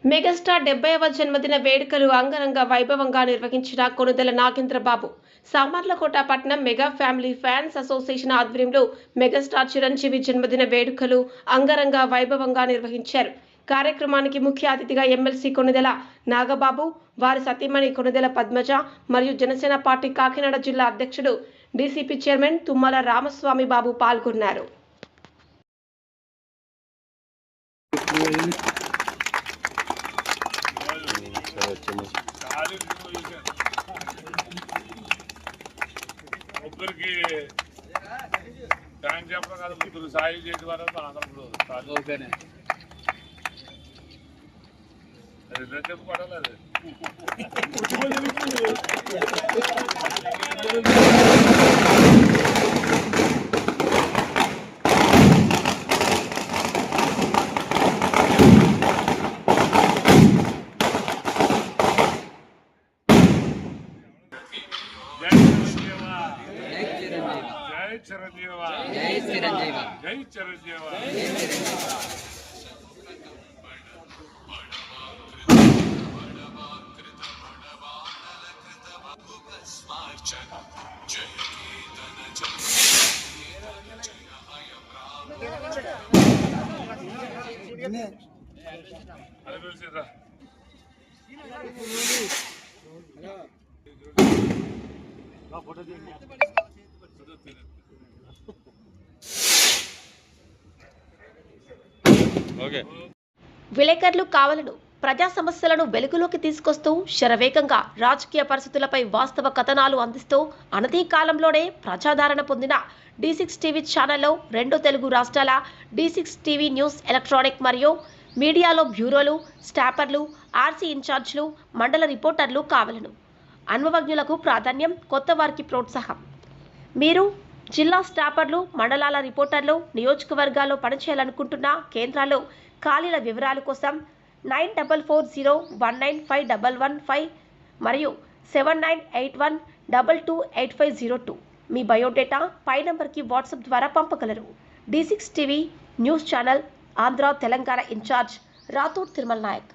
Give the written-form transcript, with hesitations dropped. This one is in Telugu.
మెగాస్టార్ 70వ జన్మదిన వేడుకలు అంగరంగ వైభవంగా నిర్వహించిన కొణిదెల నాగేంద్రబాబు సామర్లకోట పట్టణం మెగా ఫ్యామిలీ ఫ్యాన్స్ అసోసియేషన్ ఆధ్వర్యంలో మెగాస్టార్ చిరంజీవి జన్మదిన వేడుకలు అంగరంగ వైభవంగా నిర్వహించారు. కార్యక్రమానికి ముఖ్య అతిథిగా ఎమ్మెల్సీ కొణిదెల నాగబాబు, వారి సతీమణి కొణిదెల పద్మజ మరియు జనసేన పార్టీ కాకినాడ జిల్లా అధ్యక్షుడు డీసీపీ చైర్మన్ తుమ్మల రామస్వామి బాబు పాల్గొన్నారు. ముగ్గురికి థ్యాంక్స్ చెప్పడం కాదు, ముగ్గురు సాయం చేసి వరకు అందరూ ఓకేనే అది చెప్పుకోవడం లేదు. జై చిరంజీవ, జై చిరంజీవ, జై చిరంజీవ. అది పిలిచిరా విలేకరులు కావాలను ప్రజా సమస్యలను వెలుగులోకి తీసుకొస్తూ శరవేగంగా రాజకీయ పరిస్థితులపై వాస్తవ కథనాలు అందిస్తూ అనతి కాలంలోనే ప్రజాదరణ పొందిన D6 టీవీ ఛానల్లో 2 తెలుగు రాష్ట్రాల D6 టీవీ న్యూస్ ఎలక్ట్రానిక్ మరియు మీడియాలో బ్యూరోలు, స్టాపర్లు, ఆర్సీ ఇన్ఛార్జ్లు, మండల రిపోర్టర్లు కావాలను. అనుభవజ్ఞులకు ప్రాధాన్యం, కొత్త వారికి ప్రోత్సాహం. మీరు జిల్లా స్టాపర్లు, మండలాల రిపోర్టర్లు, నియోజకవర్గాల్లో పనిచేయాలనుకుంటున్న కేంద్రాల్లో ఖాళీల వివరాల కోసం 9440195115 మరియు 7981228502 మీ బయోడేటా పై నంబర్కి వాట్సాప్ ద్వారా పంపగలరు. D6 TV news channel Andhra Telangana incharge Rathod Tirumala Naik.